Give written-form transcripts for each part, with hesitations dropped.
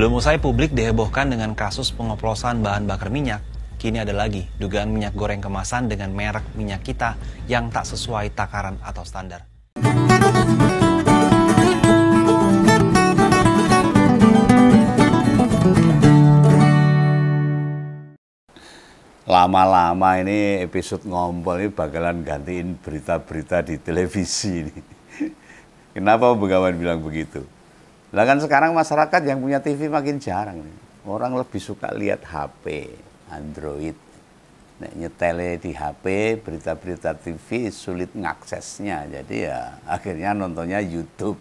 Belum usai publik dihebohkan dengan kasus pengoplosan bahan bakar minyak, kini ada lagi dugaan minyak goreng kemasan dengan merek minyak kita yang tak sesuai takaran atau standar. Lama-lama ini episode ngompol ini bakalan gantiin berita-berita di televisi ini. Kenapa Bengawan bilang begitu? Lah kan sekarang masyarakat yang punya TV makin jarang nih. Orang lebih suka lihat HP, Android. Nek nyetele di HP, berita-berita TV sulit ngaksesnya. Jadi ya akhirnya nontonnya YouTube.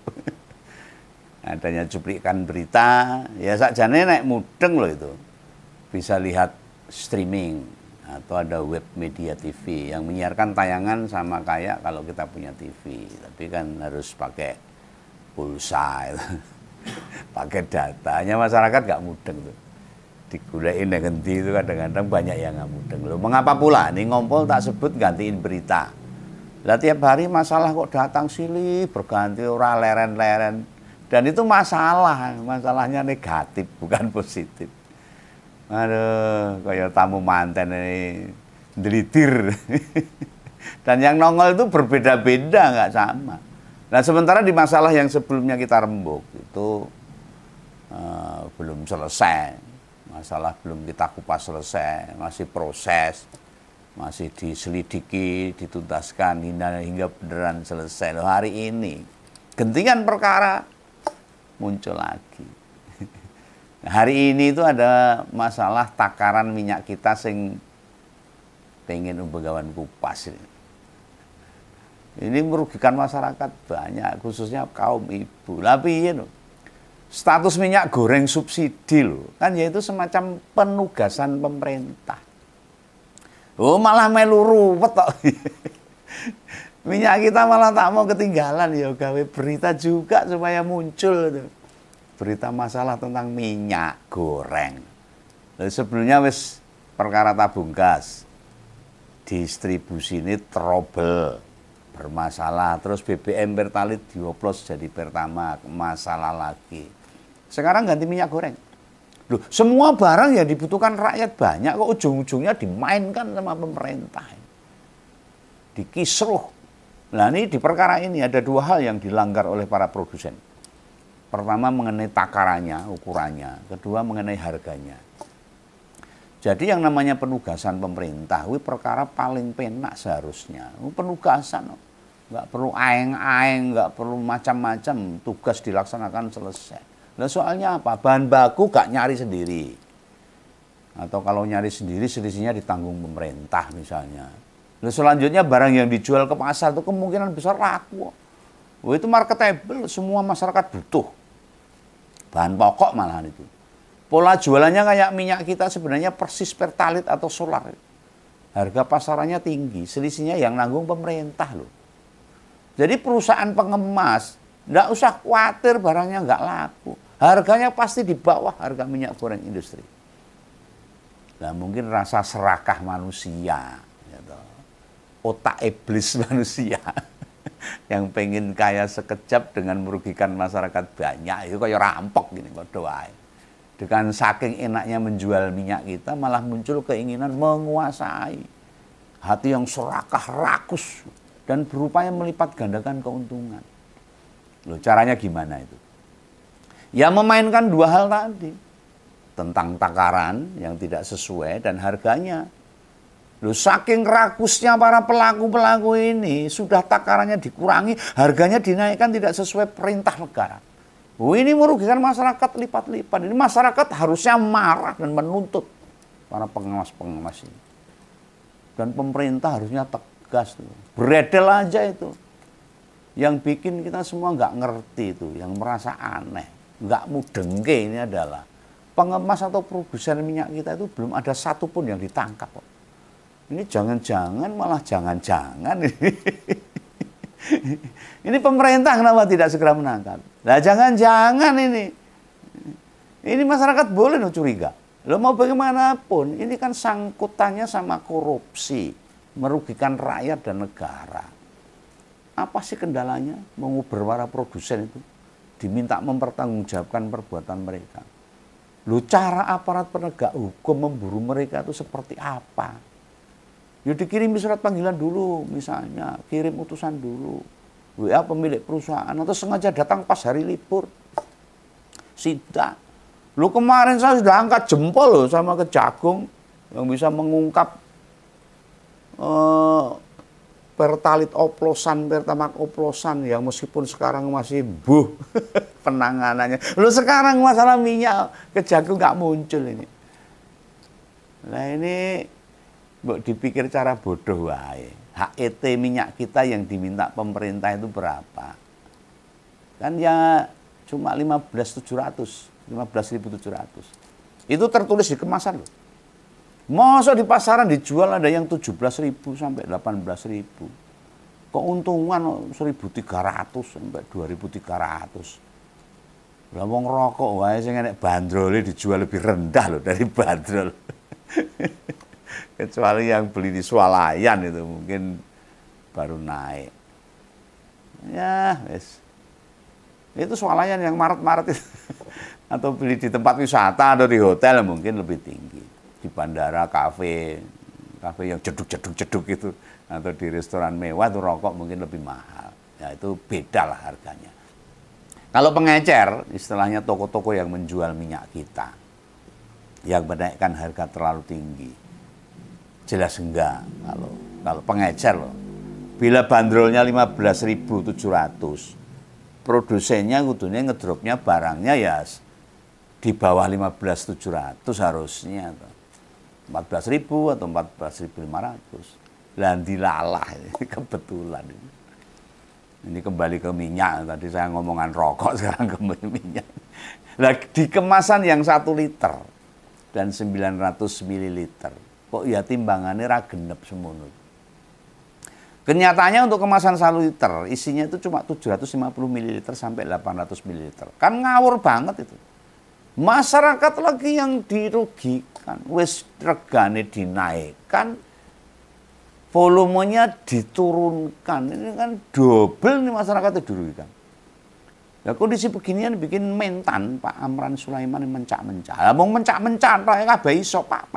Adanya cuplikan berita, ya sakjane nek mudeng loh itu. Bisa lihat streaming atau ada web media TV yang menyiarkan tayangan sama kayak kalau kita punya TV, tapi kan harus pakai pulsa itu. Pakai datanya masyarakat nggak mudeng tuh. Digulain yang ganti itu kadang-kadang banyak yang nggak mudeng loh. Mengapa pula nih ngompol tak sebut gantiin berita. Lah tiap hari masalah kok datang silih berganti orang leren-leren, dan itu masalahnya negatif bukan positif. Aduh, kayak tamu manten ini delitir. Dan yang nongol itu berbeda-beda, nggak sama. Nah sementara di masalah yang sebelumnya kita rembuk itu belum selesai. Masalah belum kita kupas selesai, masih proses, masih diselidiki, dituntaskan hingga beneran selesai. Loh, hari ini gentingan perkara muncul lagi. Hari ini itu ada masalah takaran minyak kita sing pengen Bengawan kupas ini. Ini merugikan masyarakat banyak, khususnya kaum ibu. Tapi ya status minyak goreng subsidi loh, kan yaitu semacam penugasan pemerintah. Oh malah melu ruwet kok. Minyak kita malah tak mau ketinggalan ya, gawe berita juga supaya muncul tuh. Berita masalah tentang minyak goreng. Lalu sebelumnya wis perkara tabung gas, distribusi ini trouble, bermasalah. Terus BBM Pertalite dioplos jadi Pertamax, masalah lagi. Sekarang ganti minyak goreng. Loh, semua barang yang dibutuhkan rakyat banyak kok ujung-ujungnya dimainkan sama pemerintah. Dikisruh. Nah ini di perkara ini ada dua hal yang dilanggar oleh para produsen. Pertama mengenai takarannya, ukurannya. Kedua mengenai harganya. Jadi yang namanya penugasan pemerintah, itu perkara paling penak seharusnya. Penugasan, nggak perlu aeng-aeng, nggak perlu macam-macam. Tugas dilaksanakan selesai. Nah soalnya apa? Bahan baku gak nyari sendiri. Atau kalau nyari sendiri, selisihnya ditanggung pemerintah misalnya. Nah selanjutnya barang yang dijual ke pasar itu kemungkinan besar laku. Oh, itu marketable, semua masyarakat butuh. Bahan pokok malahan itu. Pola jualannya kayak minyak kita sebenarnya persis Pertalite atau solar. Harga pasarannya tinggi, selisihnya yang nanggung pemerintah loh. Jadi perusahaan pengemas nggak usah khawatir barangnya nggak laku. Harganya pasti di bawah harga minyak goreng industri. Nah mungkin rasa serakah manusia, gitu. Otak iblis manusia. Yang pengen kaya sekejap dengan merugikan masyarakat banyak, itu kayak rampok gini doa. Dengan saking enaknya menjual minyak kita malah muncul keinginan menguasai. Hati yang serakah rakus dan berupaya melipat gandakan keuntungan. Loh, caranya gimana itu? Ya memainkan dua hal tadi. Tentang takaran yang tidak sesuai dan harganya. Loh, saking rakusnya para pelaku-pelaku ini, sudah takarannya dikurangi, harganya dinaikkan tidak sesuai perintah negara. Oh, ini merugikan masyarakat lipat-lipat. Ini masyarakat harusnya marah dan menuntut para pengawas-pengawas ini. Dan pemerintah harusnya tegas. Beredel aja itu. Yang bikin kita semua nggak ngerti itu, yang merasa aneh, nggak mudengke ini adalah pengemas atau produsen minyak kita itu belum ada satupun yang ditangkap. Ini jangan-jangan malah jangan-jangan ini pemerintah kenapa tidak segera menangkap? Nah jangan-jangan ini masyarakat boleh curiga. Lo mau bagaimanapun ini kan sangkutannya sama korupsi, merugikan rakyat dan negara. Apa sih kendalanya mengubur para produsen itu? Diminta mempertanggungjawabkan perbuatan mereka. Lu cara aparat penegak hukum memburu mereka itu seperti apa? Ya dikirimi surat panggilan dulu, misalnya kirim utusan dulu, WA pemilik perusahaan, atau sengaja datang pas hari libur. Sidak. Lu kemarin saya sudah angkat jempol loh sama Kejagung yang bisa mengungkap Pertalit oplosan, Pertamak oplosan yang meskipun sekarang masih penanganannya. Lu sekarang masalah minyak Kejagung nggak muncul ini. Nah ini dipikir cara bodoh wae. HET minyak kita yang diminta pemerintah itu berapa? Kan ya cuma 15.700. Itu tertulis di kemasan loh. Masa di pasaran dijual ada yang 17.000 sampai 18.000. Keuntungan 1.300 sampai 2.300. Lah wong rokok wae sing enek bandrole dijual lebih rendah loh dari bandrol. Kecuali yang beli di swalayan itu mungkin baru naik. Ya, wes. Itu swalayan yang Maret-Maret itu. Atau beli di tempat wisata atau di hotel mungkin lebih tinggi. Di bandara, kafe yang jeduk-jeduk itu, atau di restoran mewah itu rokok mungkin lebih mahal. Ya itu beda lah harganya. Kalau pengecer, istilahnya toko-toko yang menjual minyak kita, yang menaikkan harga terlalu tinggi, jelas enggak. Kalau pengecer loh, bila bandrolnya 15.700, produsennya kudunya ngedropnya barangnya ya di bawah 15.700 harusnya. 14.000 atau 14.500. Lah dilalah ini kebetulan ini. Ini kembali ke minyak, tadi saya ngomongan rokok, sekarang kembali minyak. Lah di kemasan yang 1 liter dan 900 mililiter, kok ya timbangannya ra genep semono. Kenyataannya untuk kemasan 1 liter isinya itu cuma 750 mililiter sampai 800 mililiter. Kan ngawur banget itu. Masyarakat lagi yang dirugikan, wis regane dinaikkan, volumenya diturunkan. Ini kan double nih masyarakat itu dirugikan. Nah, kondisi beginian bikin mentan Pak Amran Sulaiman mencak-mencak. Lah mau mencak-mencak tok kabeh iso Pak.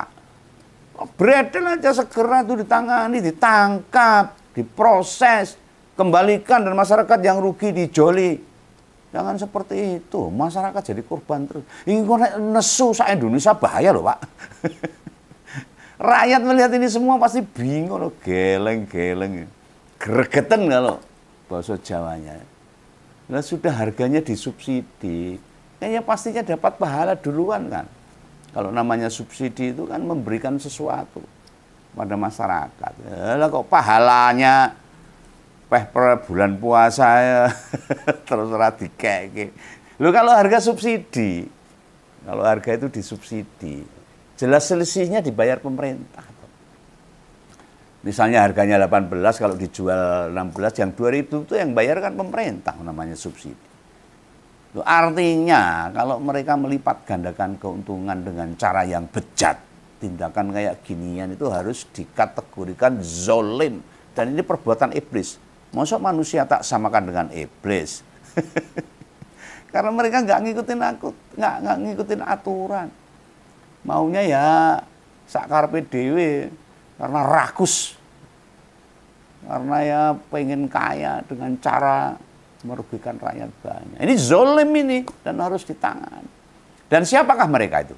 Beredel aja segera itu ditangani, ditangkap, diproses, kembalikan dan masyarakat yang rugi dijoli. Jangan seperti itu, masyarakat jadi korban terus. Ini kok nesu sa Indonesia bahaya loh Pak. Rakyat melihat ini semua pasti bingung loh, geleng-geleng. Gregetan kalau bahasa Jawanya. Nah sudah harganya disubsidi, kayaknya pastinya dapat pahala duluan kan. Kalau namanya subsidi itu kan memberikan sesuatu pada masyarakat. Lah kok pahalanya per bulan puasa ya terus ora dikeke. Lho kalau harga subsidi, kalau harga itu disubsidi, jelas selisihnya dibayar pemerintah. Misalnya harganya 18, kalau dijual 16, yang 2.000 itu yang bayar kan pemerintah, namanya subsidi. Itu artinya kalau mereka melipat gandakan keuntungan dengan cara yang bejat, tindakan kayak ginian itu harus dikategorikan zolim. Dan ini perbuatan iblis. Masa manusia tak samakan dengan iblis? Karena mereka nggak ngikutin aturan. Maunya ya sakarpe dhewe karena rakus. Karena ya pengen kaya dengan cara merugikan rakyat banyak. Ini zolim ini dan harus ditangani. Dan siapakah mereka itu?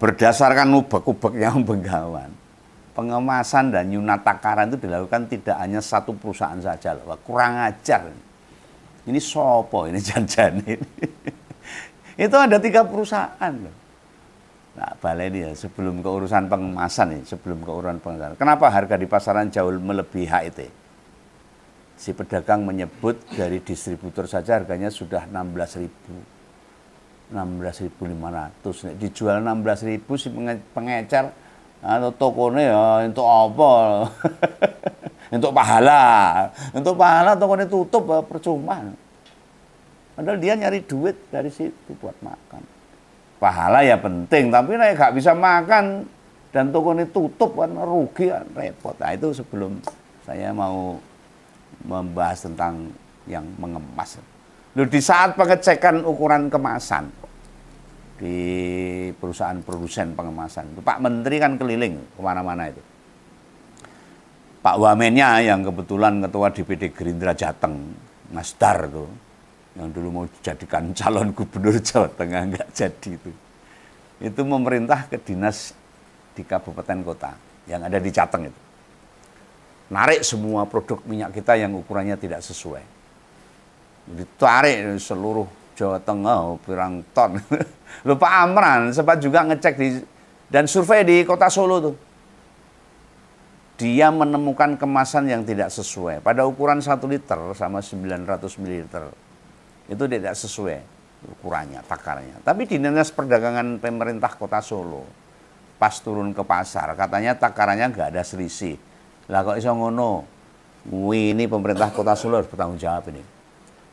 Berdasarkan ubek-ubek yang benggawan, pengemasan dan nyunat takaran itu dilakukan tidak hanya satu perusahaan saja loh. Kurang ajar. Ini sopo ini janjane ini. Itu ada 3 perusahaan loh. Nah, baleni ya sebelum keurusan pengemasan nih, sebelum keurusan pengemasan. Kenapa harga di pasaran jauh melebihi HET? Si pedagang menyebut dari distributor saja harganya sudah 16.500. Dijual 16.000 si pengecer atau tokonya ya untuk apa? Untuk pahala. Untuk pahala tokonya tutup percuma. Padahal dia nyari duit dari situ buat makan. Pahala ya penting, tapi nek gak bisa makan dan tokonya tutup kan rugi kan repot. Nah, itu sebelum saya mau membahas tentang yang mengemas. Loh, di saat pengecekan ukuran kemasan, di perusahaan produsen pengemasan. Pak Menteri kan keliling kemana-mana itu. Pak Wamennya yang kebetulan ketua DPD Gerindra Jateng, Mas Dar tuh, yang dulu mau dijadikan calon gubernur Jawa Tengah nggak jadi itu memerintah ke dinas di kabupaten kota yang ada di Jateng itu, narik semua produk minyak kita yang ukurannya tidak sesuai, ditarik seluruh Jawa Tengah pirang ton. Lupa Amran sempat juga ngecek dan survei di kota Solo tuh. Dia menemukan kemasan yang tidak sesuai. Pada ukuran 1 liter sama 900 ml. Itu tidak sesuai ukurannya, takarannya. Tapi di Dinas Perdagangan Pemerintah Kota Solo, pas turun ke pasar, katanya takarannya nggak ada selisih. Lah kok iso ngono? Ini pemerintah Kota Solo harus bertanggung jawab ini.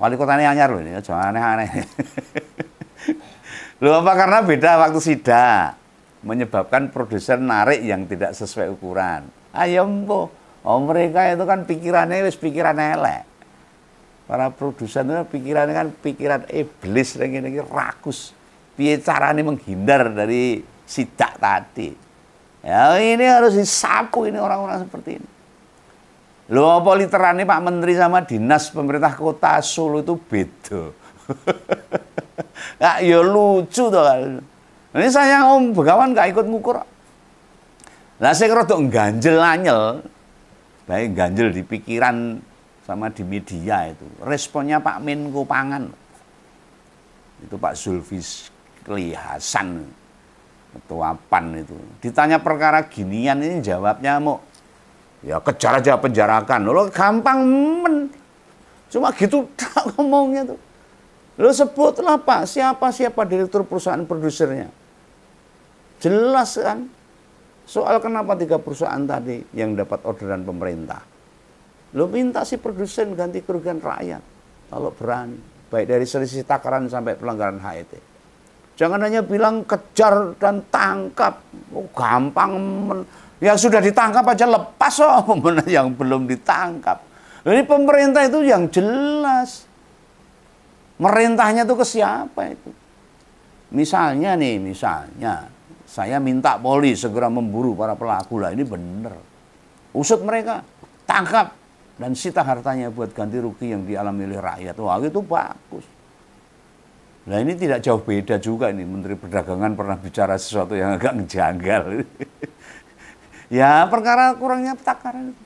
Wali kotanya anyar loh ini, jangan aneh-aneh. Loh apa karena beda waktu sidak, menyebabkan produser narik yang tidak sesuai ukuran. Ayo mpo, mereka itu kan pikirannya wis pikiran elek. Para produsen itu pikirannya kan pikiran iblis, lagi rakus. Piye caranya menghindar dari sidak tadi. Ya ini harus disapu ini orang-orang seperti ini. Loh apa literannya Pak Menteri sama dinas pemerintah kota Solo itu beda. Ya, ya lucu tuh. Ini saya Om Begawan gak ikut ngukur. Lah saya rodok ganjel anyel. Baik ganjel di pikiran sama di media itu. Responnya Pak Menko Pangan. Itu Pak Zulkifli Hasan, ketua PAN itu. Ditanya perkara ginian ini jawabnya mau ya kejar aja penjarakan. Lo gampang cuma gitu tak ngomongnya tuh. Lo sebutlah Pak siapa direktur perusahaan produsernya. Jelas kan? Soal kenapa 3 perusahaan tadi yang dapat orderan pemerintah. Lo minta si produsen ganti kerugian rakyat kalau berani. Baik dari selisih takaran sampai pelanggaran HET. Jangan hanya bilang kejar dan tangkap. Oh, gampang. Yang sudah ditangkap aja lepas yang belum ditangkap. Ini pemerintah itu yang jelas. Merintahnya tuh ke siapa itu? Misalnya saya minta Polri segera memburu para pelaku lah, ini benar. Usut mereka, tangkap dan sita hartanya buat ganti rugi yang dialami oleh rakyat. Wah, itu bagus. Nah, ini tidak jauh beda juga ini Menteri Perdagangan pernah bicara sesuatu yang agak ngejanggal. Ya, perkara kurangnya takaran itu.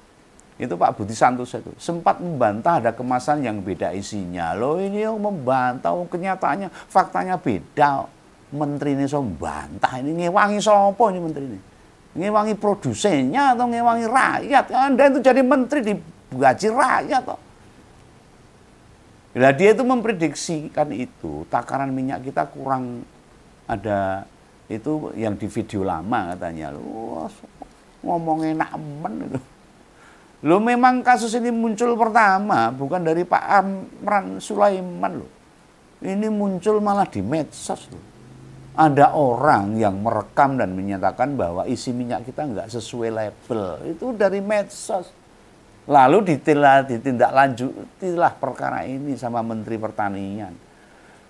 Itu Pak Budi Santoso itu sempat membantah ada kemasan yang beda isinya. Loh, ini yang membantah, kenyataannya faktanya beda. Menteri ini so bantah, ini ngewangi sopo ini menteri ini? Ngewangi produsennya atau ngewangi rakyat? Anda itu jadi menteri digaji rakyat toh. Nah, dia itu memprediksikan itu takaran minyak kita kurang ada itu yang di video lama katanya. Wah, ngomong enak men itu. Lo memang kasus ini muncul pertama bukan dari Pak Amran Sulaiman loh. Ini muncul malah di medsos loh. Ada orang yang merekam dan menyatakan bahwa isi minyak kita nggak sesuai label. Itu dari medsos. Lalu ditindaklanjutilah perkara ini sama Menteri Pertanian.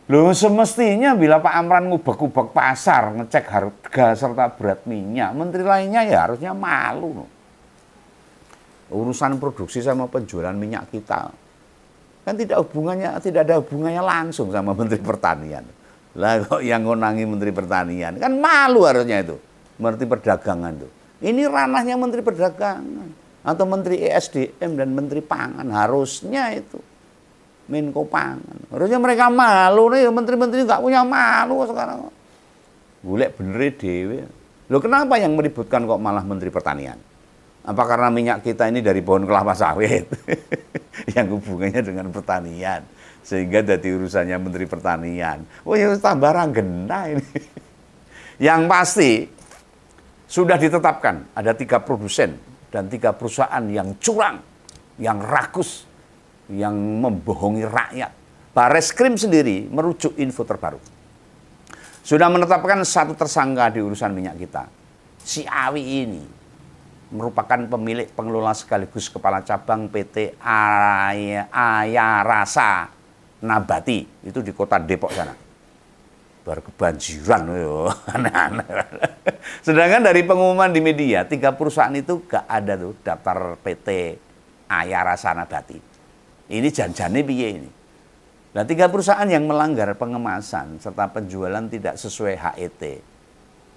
Loh semestinya bila Pak Amran ngubek-ubek pasar, ngecek harga serta berat minyak, menteri lainnya ya harusnya malu. Urusan produksi sama penjualan minyak kita kan tidak ada hubungannya langsung sama Menteri Pertanian. Lah kok yang ngonangi Menteri Pertanian? Kan malu harusnya itu. Menteri Perdagangan tuh. Ini ranahnya Menteri Perdagangan atau Menteri ESDM dan Menteri Pangan, harusnya itu Menko Pangan. Harusnya mereka malu nih, menteri-menteri nggak punya malu sekarang. Golek bener dhewe. Loh kenapa yang meributkan kok malah Menteri Pertanian? Apa karena minyak kita ini dari pohon kelapa sawit yang hubungannya dengan pertanian? Sehingga jadi urusannya Menteri Pertanian. Oh ya tambah ranggena ini. Yang pasti sudah ditetapkan ada 3 produsen dan 3 perusahaan yang curang, yang rakus, yang membohongi rakyat. Bareskrim sendiri merujuk info terbaru. Sudah menetapkan 1 tersangka di urusan minyak kita. Si Awi ini merupakan pemilik pengelola sekaligus kepala cabang PT Ayarasa Nabati, itu di kota Depok sana. baru kebanjiran, aneh-aneh. Sedangkan dari pengumuman di media, 3 perusahaan itu gak ada tuh daftar PT Ayara Sanabati. Ini janjane piye ini? Nah, 3 perusahaan yang melanggar pengemasan serta penjualan tidak sesuai HET,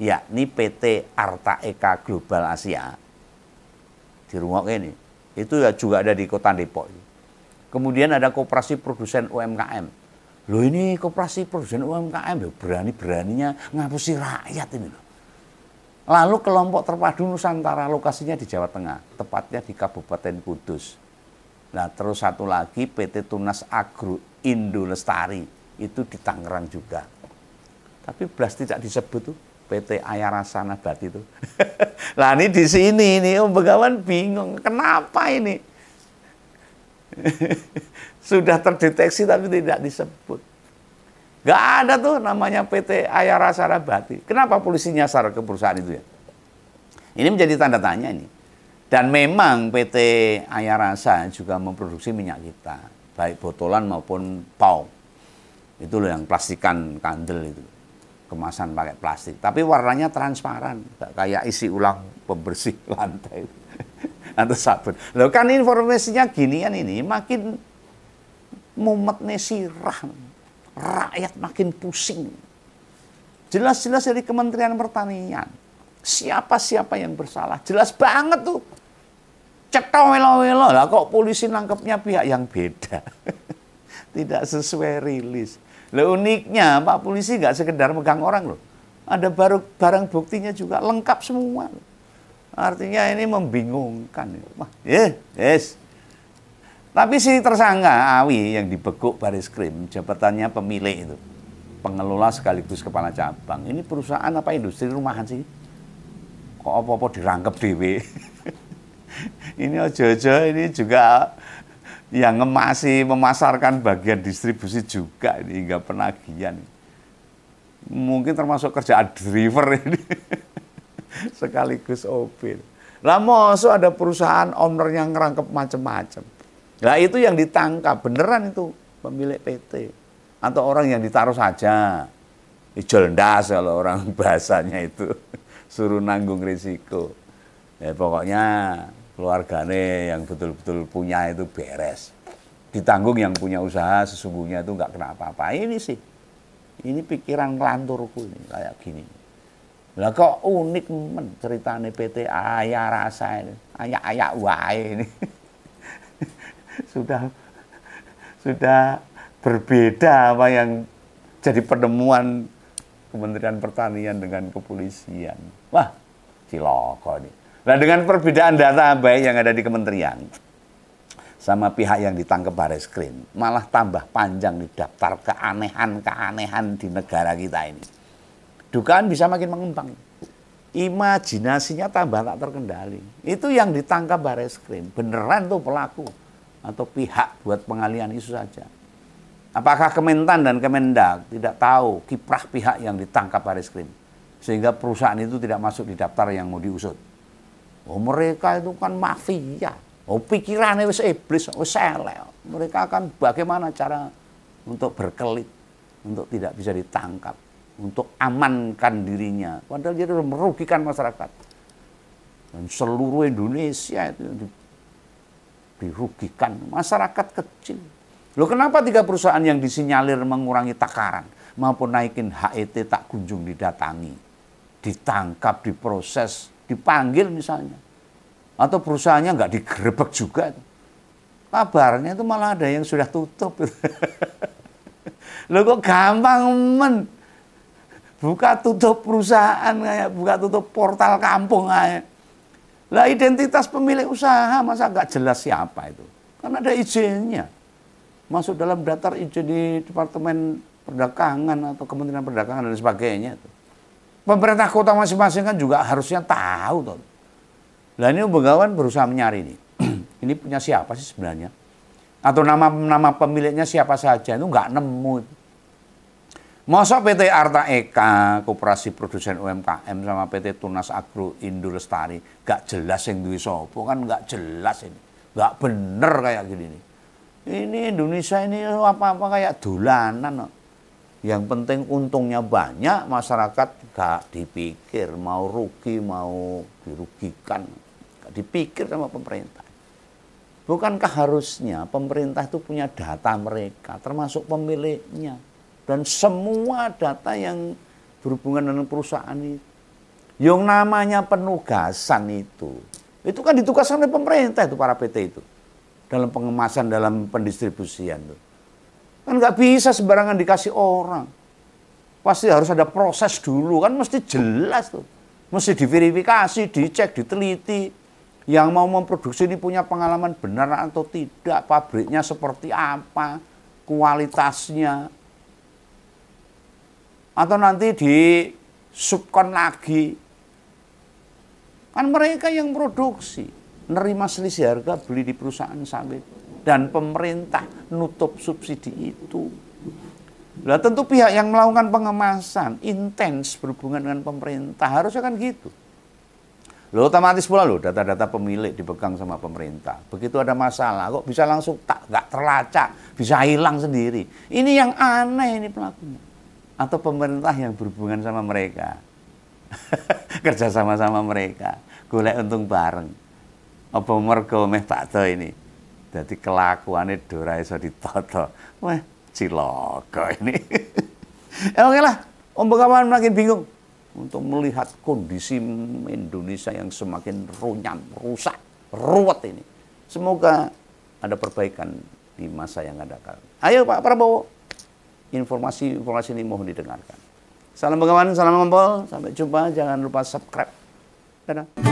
yakni PT Arta Eka Global Asia, di rumah ini, itu ya juga ada di Kota Depok. Kemudian ada Koperasi Produsen UMKM. Loh, ini Koperasi Produsen UMKM ya berani-beraninya ngapusi rakyat ini loh. Lalu kelompok terpadu Nusantara, lokasinya di Jawa Tengah, tepatnya di Kabupaten Kudus. Nah, terus satu lagi PT Tunas Agro Indo Lestari, itu di Tangerang juga. Tapi belas tidak disebut tuh PT Ayara Sanabati itu. Lah ini di sini ini Om Begawan bingung, kenapa ini? Sudah terdeteksi tapi tidak disebut. Gak ada tuh namanya PT Ayara Sanabati. Kenapa polisi nyasar ke perusahaan itu ya? Ini menjadi tanda tanya ini. Dan memang PT Ayarasa juga memproduksi minyak kita, baik botolan maupun PAU. Itu loh yang plastikan kandel itu, kemasan pakai plastik. Tapi warnanya transparan, kayak isi ulang pembersih lantai atau sabun. Loh kan informasinya ginian ini, makin mumet sirah, rakyat makin pusing. Jelas-jelas dari Kementerian Pertanian, siapa-siapa yang bersalah, jelas banget tuh. Cetok welo-welo lah, kok polisi nangkepnya pihak yang beda. Tidak sesuai rilis. Lah uniknya Pak Polisi nggak sekedar megang orang loh. Ada barang buktinya juga lengkap semua. Artinya ini membingungkan. Wah, yes. Tapi si tersangka Awi yang dibekuk Bareskrim, jabatannya pemilik itu, pengelola sekaligus kepala cabang. Ini perusahaan apa industri rumahan sih? Kok apa-apa dirangkep dewe? Ini ojo-ojo ini juga yang ngemasi, memasarkan bagian distribusi juga ini, hingga penagihan. Mungkin termasuk kerjaan driver ini. Sekaligus OP. Lah mosok ada perusahaan owner yang ngerangkep macam-macam. Nah itu yang ditangkap, beneran itu pemilik PT. Atau orang yang ditaruh saja. Ijol ndas kalau orang bahasanya itu. Suruh nanggung risiko. Ya pokoknya keluargane yang betul-betul punya itu beres. Ditanggung yang punya usaha sesungguhnya itu nggak kena apa-apa. Ini sih, ini pikiran ngelanturku ini kayak gini. Lah kok unik men ceritane PT Ayarasa ini, ayak-ayak wae ini. sudah berbeda apa yang jadi penemuan Kementerian Pertanian dengan kepolisian. Wah, ciloko nih. Nah dengan perbedaan data baik yang ada di kementerian sama pihak yang ditangkap Bareskrim, malah tambah panjang nih daftar keanehan-keanehan di negara kita ini. Dugaan bisa makin mengembang. Imajinasinya tambah tak terkendali. Itu yang ditangkap Bareskrim. Beneran tuh pelaku atau pihak buat pengalihan isu saja. Apakah Kementan dan Kemendak tidak tahu kiprah pihak yang ditangkap Bareskrim sehingga perusahaan itu tidak masuk di daftar yang mau diusut? Oh mereka itu kan mafia. Oh pikirannya wis iblis, wis elek. Mereka akan bagaimana cara untuk berkelit, untuk tidak bisa ditangkap, untuk amankan dirinya. Padahal dia sudah merugikan masyarakat. Dan seluruh Indonesia itu dirugikan. Masyarakat kecil. Loh kenapa 3 perusahaan yang disinyalir mengurangi takaran maupun naikin HET tak kunjung didatangi, ditangkap, diproses, dipanggil misalnya, atau perusahaannya nggak digerebek juga, kabarnya itu malah ada yang sudah tutup. Loh kok gampang men, buka tutup perusahaan kayak buka tutup portal kampung kayak. Lah identitas pemilik usaha masa nggak jelas siapa itu, kan ada izinnya, masuk dalam daftar izin di Departemen Perdagangan atau Kementerian Perdagangan dan sebagainya itu. Pemerintah kota masing-masing kan juga harusnya tahu toh. Lah ini Begawan berusaha mencari ini. Ini punya siapa sih sebenarnya? Atau nama pemiliknya siapa saja itu nggak nemu. Masa PT Arta Eka, Koperasi Produsen UMKM sama PT Tunas Agro Indo Lestari nggak jelas yang duwe sopo kan nggak jelas ini. Nggak bener kayak gini nih. Ini Indonesia ini apa-apa kayak dolanan. Yang penting untungnya banyak, masyarakat gak dipikir mau rugi, mau dirugikan. Gak dipikir sama pemerintah. Bukankah harusnya pemerintah itu punya data mereka, termasuk pemiliknya. Dan semua data yang berhubungan dengan perusahaan itu. Yang namanya penugasan itu kan ditugaskan oleh pemerintah itu, para PT itu. Dalam pengemasan, dalam pendistribusian itu. Kan nggak bisa sembarangan dikasih orang. Pasti harus ada proses dulu, kan mesti jelas tuh. Mesti diverifikasi, dicek, diteliti. Yang mau memproduksi ini punya pengalaman benar atau tidak, pabriknya seperti apa, kualitasnya. Atau nanti disubkon lagi. Kan mereka yang produksi, nerima selisih harga beli di perusahaan sawit. Dan pemerintah nutup subsidi itu. Nah, tentu pihak yang melakukan pengemasan intens berhubungan dengan pemerintah, harusnya kan gitu. Loh, otomatis pula loh data-data pemilik dipegang sama pemerintah. Begitu ada masalah kok bisa langsung nggak terlacak, bisa hilang sendiri. Ini yang aneh ini pelakunya. Atau pemerintah yang berhubungan sama mereka. Kerja sama-sama mereka, golek untung bareng. Apa mergo meh bakdo ini. Jadi kelakuannya ora iso ditata. Wah, cilaka ini. Oke lah, Om Begawan makin bingung untuk melihat kondisi Indonesia yang semakin runyam, rusak, ruwet ini. Semoga ada perbaikan di masa yang ada. Ayo Pak Prabowo, informasi ini mohon didengarkan. Salam Begawan, salam Ngompol, sampai jumpa, jangan lupa subscribe. Dadah.